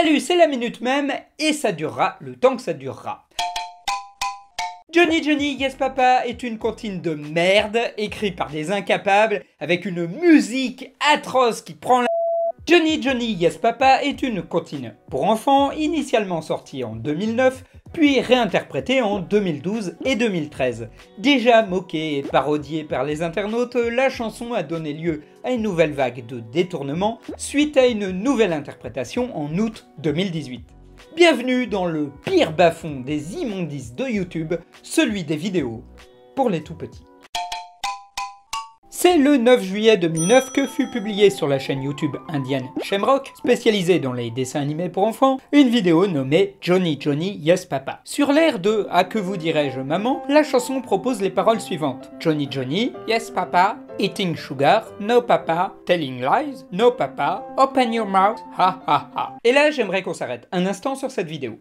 Salut, c'est la minute même, et ça durera le temps que ça durera. Johnny Johnny Yes Papa est une comptine de merde, écrite par des incapables, avec une musique atroce qui prend la... Johnny Johnny Yes Papa est une comptine pour enfants, initialement sortie en 2009, puis réinterprétée en 2012 et 2013. Déjà moquée et parodiée par les internautes, la chanson a donné lieu à une nouvelle vague de détournements suite à une nouvelle interprétation en août 2018. Bienvenue dans le pire bas-fond des immondices de YouTube, celui des vidéos pour les tout-petits. C'est le 9 juillet 2009 que fut publiée sur la chaîne YouTube indienne Shamrock, spécialisée dans les dessins animés pour enfants, une vidéo nommée Johnny Johnny Yes Papa. Sur l'air de « Ah que vous dirais-je maman », la chanson propose les paroles suivantes. Johnny Johnny, Yes Papa, Eating sugar, no papa, telling lies, no papa, open your mouth, ha ha ha. Et là j'aimerais qu'on s'arrête un instant sur cette vidéo.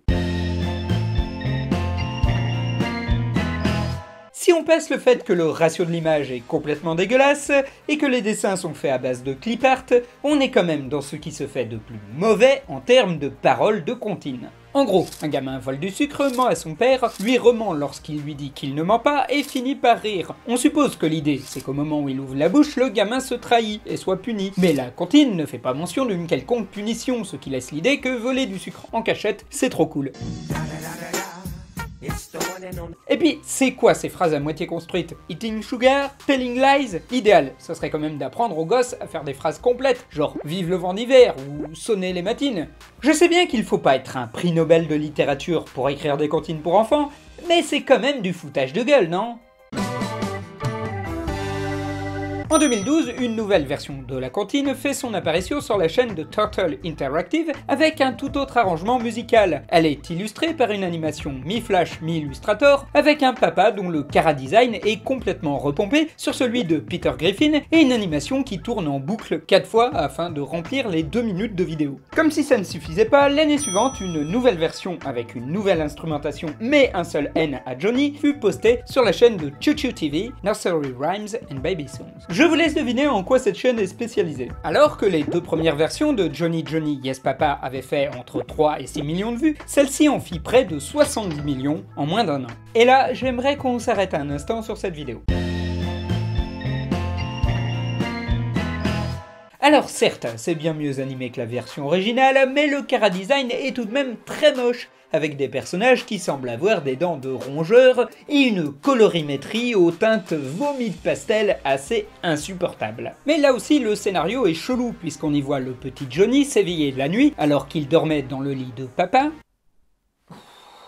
Si on passe le fait que le ratio de l'image est complètement dégueulasse et que les dessins sont faits à base de clip art, on est quand même dans ce qui se fait de plus mauvais en termes de paroles de comptine. En gros, un gamin vole du sucre, ment à son père, lui rement lorsqu'il lui dit qu'il ne ment pas et finit par rire. On suppose que l'idée, c'est qu'au moment où il ouvre la bouche, le gamin se trahit et soit puni. Mais la comptine ne fait pas mention d'une quelconque punition, ce qui laisse l'idée que voler du sucre en cachette, c'est trop cool. Et puis, c'est quoi ces phrases à moitié construites? Eating sugar? Telling lies? L'idéal, ce serait quand même d'apprendre aux gosses à faire des phrases complètes, genre « vive le vent d'hiver » ou « sonner les matines ». Je sais bien qu'il faut pas être un prix Nobel de littérature pour écrire des comptines pour enfants, mais c'est quand même du foutage de gueule, non? En 2012, une nouvelle version de la comptine fait son apparition sur la chaîne de Turtle Interactive avec un tout autre arrangement musical. Elle est illustrée par une animation mi-Flash, mi-Illustrator, avec un papa dont le chara-design est complètement repompé sur celui de Peter Griffin et une animation qui tourne en boucle 4 fois afin de remplir les 2 minutes de vidéo. Comme si ça ne suffisait pas, l'année suivante, une nouvelle version avec une nouvelle instrumentation mais un seul N à Johnny fut postée sur la chaîne de Choo Choo TV, Nursery Rhymes and Baby Songs. Je vous laisse deviner en quoi cette chaîne est spécialisée. Alors que les 2 premières versions de Johnny Johnny Yes Papa avaient fait entre 3 et 6 millions de vues, celle-ci en fit près de 70 millions en moins d'un an. Et là, j'aimerais qu'on s'arrête un instant sur cette vidéo. Alors certes, c'est bien mieux animé que la version originale, mais le chara-design est tout de même très moche, avec des personnages qui semblent avoir des dents de rongeurs et une colorimétrie aux teintes vomi de pastel assez insupportable. Mais là aussi le scénario est chelou puisqu'on y voit le petit Johnny s'éveiller la nuit alors qu'il dormait dans le lit de papa.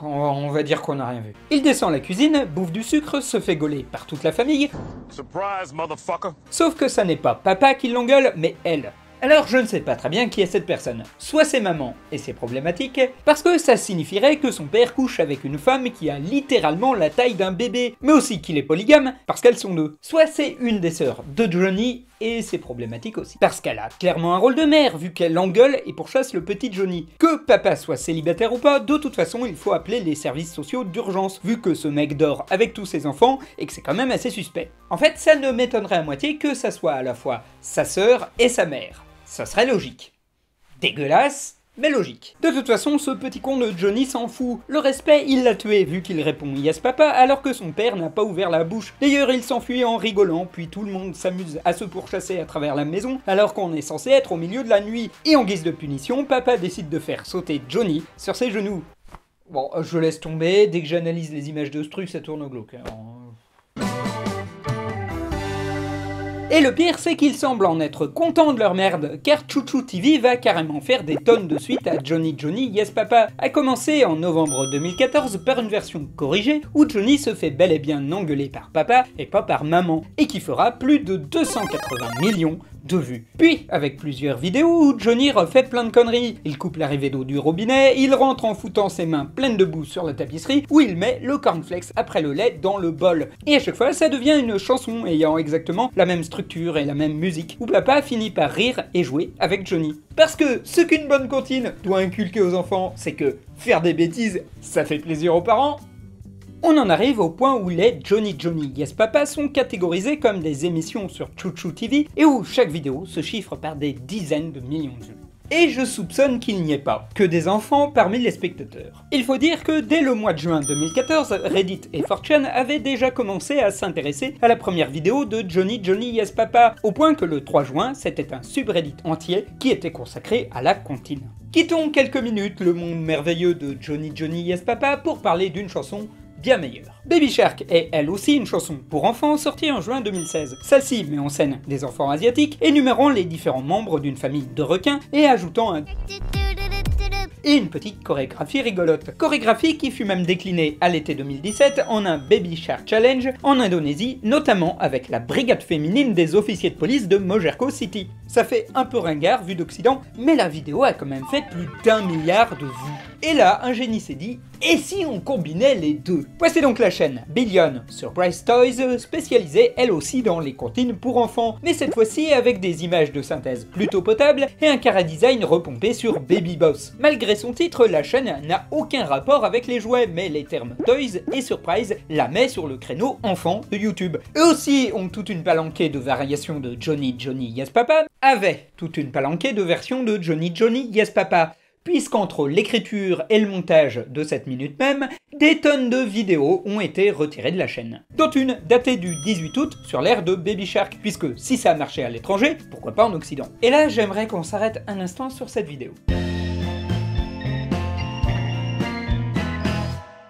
On va dire qu'on n'a rien vu. Il descend la cuisine, bouffe du sucre, se fait gauler par toute la famille. Surprise, motherfucker. Sauf que ça n'est pas papa qui l'engueule, mais elle. Alors je ne sais pas très bien qui est cette personne. Soit c'est maman, et c'est problématique, parce que ça signifierait que son père couche avec une femme qui a littéralement la taille d'un bébé, mais aussi qu'il est polygame, parce qu'elles sont 2. Soit c'est une des sœurs de Johnny, et c'est problématique aussi. Parce qu'elle a clairement un rôle de mère, vu qu'elle engueule et pourchasse le petit Johnny. Que papa soit célibataire ou pas, de toute façon il faut appeler les services sociaux d'urgence, vu que ce mec dort avec tous ses enfants, et que c'est quand même assez suspect. En fait, ça ne m'étonnerait à moitié que ça soit à la fois sa sœur et sa mère. Ça serait logique. Dégueulasse, mais logique. De toute façon, ce petit con de Johnny s'en fout. Le respect, il l'a tué, vu qu'il répond Yes Papa, alors que son père n'a pas ouvert la bouche. D'ailleurs, il s'enfuit en rigolant, puis tout le monde s'amuse à se pourchasser à travers la maison, alors qu'on est censé être au milieu de la nuit. Et en guise de punition, papa décide de faire sauter Johnny sur ses genoux. Bon, je laisse tomber, dès que j'analyse les images de ce truc, ça tourne au glauque. Et le pire, c'est qu'ils semblent en être contents de leur merde, car Choo Choo TV va carrément faire des tonnes de suites à Johnny Johnny Yes Papa, à commencer en novembre 2014 par une version corrigée où Johnny se fait bel et bien engueuler par papa et pas par maman, et qui fera plus de 280 millions de vues. Puis, avec plusieurs vidéos où Johnny refait plein de conneries. Il coupe l'arrivée d'eau du robinet, il rentre en foutant ses mains pleines de boue sur la tapisserie, où il met le cornflakes après le lait dans le bol. Et à chaque fois, ça devient une chanson ayant exactement la même structure et la même musique, où papa finit par rire et jouer avec Johnny. Parce que ce qu'une bonne comptine doit inculquer aux enfants, c'est que faire des bêtises, ça fait plaisir aux parents. On en arrive au point où les Johnny Johnny Yes Papa sont catégorisés comme des émissions sur Choo Choo TV et où chaque vidéo se chiffre par des dizaines de millions de vues. Et je soupçonne qu'il n'y ait pas que des enfants parmi les spectateurs. Il faut dire que dès le mois de juin 2014, Reddit et 4chan avaient déjà commencé à s'intéresser à la première vidéo de Johnny Yes Papa, au point que le 3 juin, c'était un subreddit entier qui était consacré à la comptine. Quittons quelques minutes le monde merveilleux de Johnny Yes Papa pour parler d'une chanson bien meilleure. Baby Shark est elle aussi une chanson pour enfants sortie en juin 2016. Celle-ci met en scène des enfants asiatiques, énumérant les différents membres d'une famille de requins et ajoutant et une petite chorégraphie rigolote. Chorégraphie qui fut même déclinée à l'été 2017 en un Baby Shark Challenge en Indonésie, notamment avec la brigade féminine des officiers de police de Mojerko City. Ça fait un peu ringard vu d'Occident, mais la vidéo a quand même fait plus d'1 milliard de vues. Et là, un génie s'est dit, et si on combinait les deux? Voici donc la chaîne Billion Surprise Toys, spécialisée elle aussi dans les comptines pour enfants, mais cette fois-ci avec des images de synthèse plutôt potables et un chara-design repompé sur Baby Boss. Malgré son titre, la chaîne n'a aucun rapport avec les jouets, mais les termes Toys et Surprise la met sur le créneau enfant de YouTube. Eux aussi ont toute une palanquée de variations de Johnny Yes Papa, avaient toute une palanquée de versions de Johnny Yes Papa, puisqu'entre l'écriture et le montage de cette minute même, des tonnes de vidéos ont été retirées de la chaîne. Dont une datée du 18 août sur l'ère de Baby Shark, puisque si ça a marché à l'étranger, pourquoi pas en Occident. Et là, j'aimerais qu'on s'arrête un instant sur cette vidéo.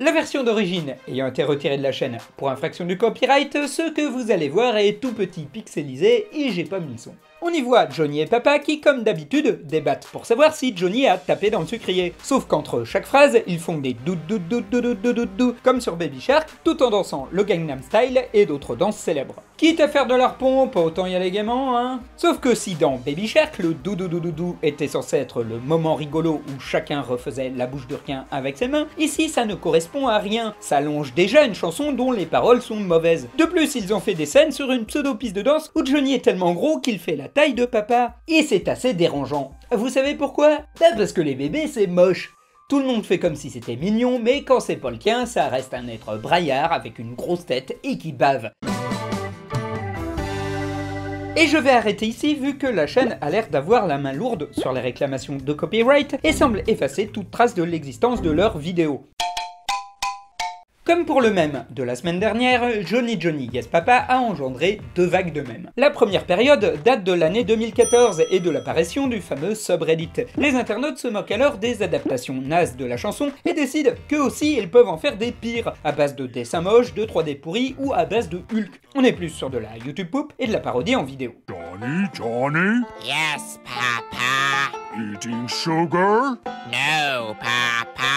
La version d'origine ayant été retirée de la chaîne pour infraction du copyright, ce que vous allez voir est tout petit pixelisé et j'ai pas mis le son. On y voit Johnny et Papa qui, comme d'habitude, débattent pour savoir si Johnny a tapé dans le sucrier. Sauf qu'entre chaque phrase, ils font des dou comme sur Baby Shark, tout en dansant le Gangnam Style et d'autres danses célèbres. Quitte à faire de la pompe, autant y aller gaiement, hein. Sauf que si dans Baby Shark, le dou était censé être le moment rigolo où chacun refaisait la bouche de requin avec ses mains, ici ça ne correspond à rien. Ça longe déjà une chanson dont les paroles sont mauvaises. De plus, ils ont fait des scènes sur une pseudo-piste de danse où Johnny est tellement gros qu'il fait la taille de Papa. Et c'est assez dérangeant. Vous savez pourquoi? Parce que les bébés c'est moche. Tout le monde fait comme si c'était mignon, mais quand c'est pas le cas, ça reste un être braillard avec une grosse tête et qui bave. Et je vais arrêter ici vu que la chaîne a l'air d'avoir la main lourde sur les réclamations de copyright et semble effacer toute trace de l'existence de leurs vidéos. Comme pour le mème de la semaine dernière, Johnny Yes Papa a engendré deux vagues de mèmes. La première période date de l'année 2014 et de l'apparition du fameux subreddit. Les internautes se moquent alors des adaptations nazes de la chanson et décident qu'eux aussi ils peuvent en faire des pires, à base de dessins moches, de 3D pourris ou à base de Hulk. On est plus sur de la YouTube poop et de la parodie en vidéo. Johnny? Yes, Papa. Eating sugar? No, Papa.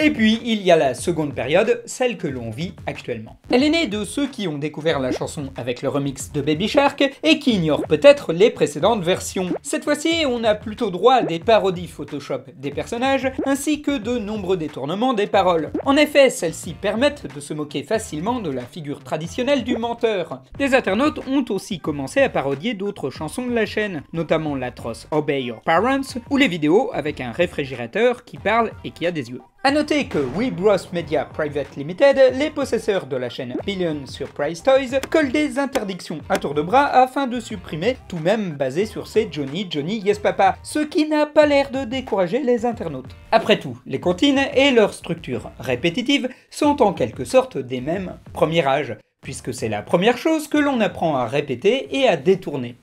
Et puis, il y a la seconde période, celle que l'on vit actuellement. Elle est née de ceux qui ont découvert la chanson avec le remix de Baby Shark et qui ignorent peut-être les précédentes versions. Cette fois-ci, on a plutôt droit à des parodies Photoshop des personnages, ainsi que de nombreux détournements des paroles. En effet, celles-ci permettent de se moquer facilement de la figure traditionnelle du menteur. Des internautes ont aussi commencé à parodier d'autres chansons de la chaîne, notamment l'atroce Obey Your Parents, ou les vidéos avec un réfrigérateur qui parle et qui a des yeux. A noter que We Bros Media Private Limited, les possesseurs de la chaîne Billion Surprise Toys, collent des interdictions à tour de bras afin de supprimer tout même basé sur ces Johnny Yes Papa, ce qui n'a pas l'air de décourager les internautes. Après tout, les comptines et leur structure répétitive sont en quelque sorte des mêmes premier âge, puisque c'est la première chose que l'on apprend à répéter et à détourner.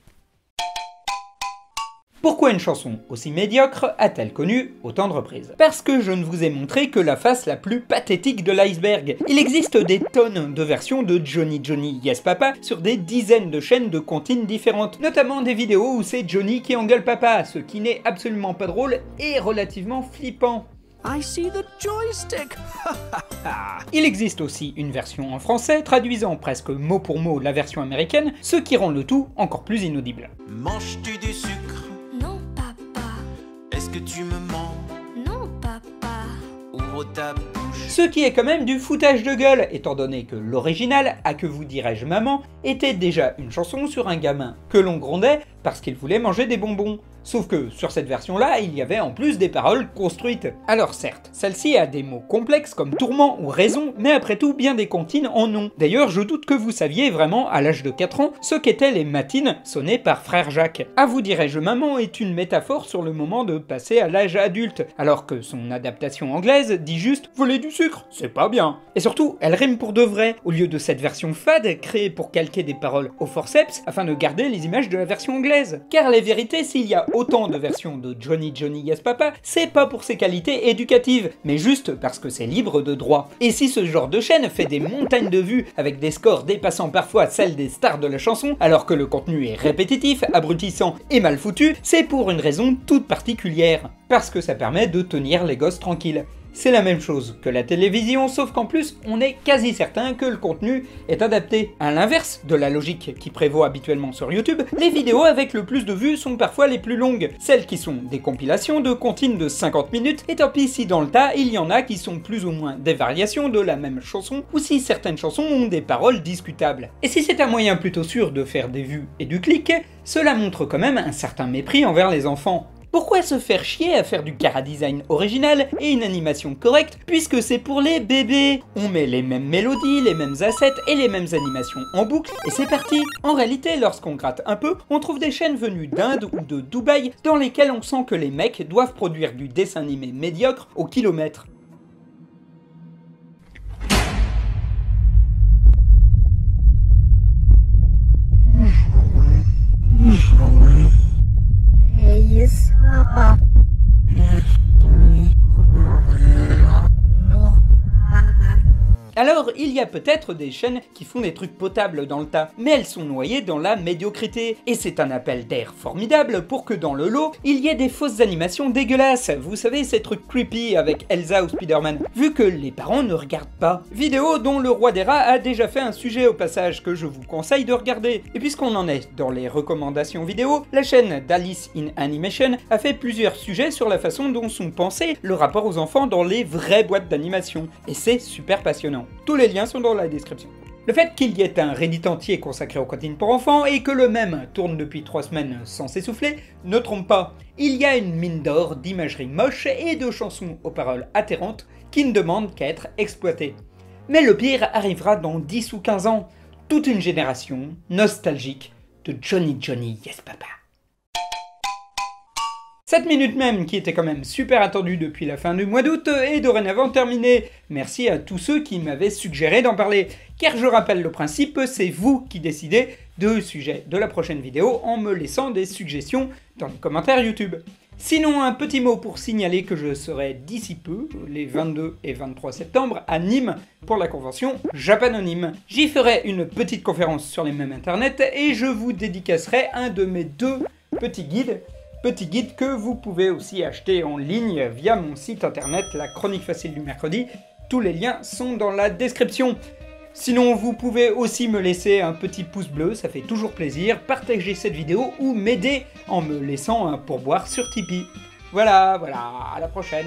Pourquoi une chanson aussi médiocre a-t-elle connu autant de reprises? Parce que je ne vous ai montré que la face la plus pathétique de l'iceberg. Il existe des tonnes de versions de Johnny Yes Papa sur des dizaines de chaînes de comptines différentes, notamment des vidéos où c'est Johnny qui engueule Papa, ce qui n'est absolument pas drôle et relativement flippant. I see the joystick. Il existe aussi une version en français traduisant presque mot pour mot la version américaine, ce qui rend le tout encore plus inaudible. Manges-tu du sucre? Non, papa. Est-ce que tu me mens? Non, papa. Ou ouvre ta bouche. Ce qui est quand même du foutage de gueule, étant donné que l'original, à que vous dirais-je maman, était déjà une chanson sur un gamin que l'on grondait parce qu'il voulait manger des bonbons. Sauf que sur cette version-là, il y avait en plus des paroles construites. Alors certes, celle-ci a des mots complexes comme tourment ou raison, mais après tout, bien des comptines en ont. D'ailleurs, je doute que vous saviez vraiment, à l'âge de 4 ans, ce qu'étaient les matines sonnées par Frère Jacques. À vous dirais-je maman est une métaphore sur le moment de passer à l'âge adulte, alors que son adaptation anglaise dit juste « voler du sucre, c'est pas bien ». Et surtout, elle rime pour de vrai, au lieu de cette version fade créée pour calquer des paroles au forceps, afin de garder les images de la version anglaise. Car la vérité, s'il y a autant de versions de Johnny Johnny Yes Papa, c'est pas pour ses qualités éducatives, mais juste parce que c'est libre de droit. Et si ce genre de chaîne fait des montagnes de vues avec des scores dépassant parfois celles des stars de la chanson, alors que le contenu est répétitif, abrutissant et mal foutu, c'est pour une raison toute particulière. Parce que ça permet de tenir les gosses tranquilles. C'est la même chose que la télévision, sauf qu'en plus, on est quasi certain que le contenu est adapté. À l'inverse de la logique qui prévaut habituellement sur YouTube, les vidéos avec le plus de vues sont parfois les plus longues, celles qui sont des compilations de comptines de 50 minutes, et tant pis si dans le tas, il y en a qui sont plus ou moins des variations de la même chanson, ou si certaines chansons ont des paroles discutables. Et si c'est un moyen plutôt sûr de faire des vues et du clic, cela montre quand même un certain mépris envers les enfants. Pourquoi se faire chier à faire du chara-design original et une animation correcte puisque c'est pour les bébés? On met les mêmes mélodies, les mêmes assets et les mêmes animations en boucle et c'est parti. En réalité, lorsqu'on gratte un peu, on trouve des chaînes venues d'Inde ou de Dubaï dans lesquelles on sent que les mecs doivent produire du dessin animé médiocre au kilomètre. Alors, il y a peut-être des chaînes qui font des trucs potables dans le tas, mais elles sont noyées dans la médiocrité. Et c'est un appel d'air formidable pour que dans le lot, il y ait des fausses animations dégueulasses. Vous savez, ces trucs creepy avec Elsa ou Spider-Man, vu que les parents ne regardent pas. Vidéo dont le roi des rats a déjà fait un sujet au passage que je vous conseille de regarder. Et puisqu'on en est dans les recommandations vidéo, la chaîne d'Alice in Animation a fait plusieurs sujets sur la façon dont sont pensés le rapport aux enfants dans les vraies boîtes d'animation. Et c'est super passionnant. Tous les liens sont dans la description. Le fait qu'il y ait un Reddit entier consacré aux comptines pour enfants et que le même tourne depuis 3 semaines sans s'essouffler ne trompe pas. Il y a une mine d'or d'imagerie moche et de chansons aux paroles atterrantes qui ne demandent qu'à être exploitées. Mais le pire arrivera dans 10 ou 15 ans. Toute une génération nostalgique de Johnny Johnny Yes Papa. Cette minute même, qui était quand même super attendue depuis la fin du mois d'août, est dorénavant terminée. Merci à tous ceux qui m'avaient suggéré d'en parler. Car je rappelle le principe, c'est vous qui décidez du sujet de la prochaine vidéo en me laissant des suggestions dans les commentaires YouTube. Sinon, un petit mot pour signaler que je serai d'ici peu, les 22 et 23 septembre, à Nîmes pour la convention Japanonyme. J'y ferai une petite conférence sur les mèmes internet et je vous dédicacerai un de mes 2 petits guides que vous pouvez aussi acheter en ligne via mon site internet La Chronique Facile du Mercredi. Tous les liens sont dans la description. Sinon, vous pouvez aussi me laisser un petit pouce bleu, ça fait toujours plaisir, partager cette vidéo ou m'aider en me laissant un pourboire sur Tipeee. Voilà, à la prochaine.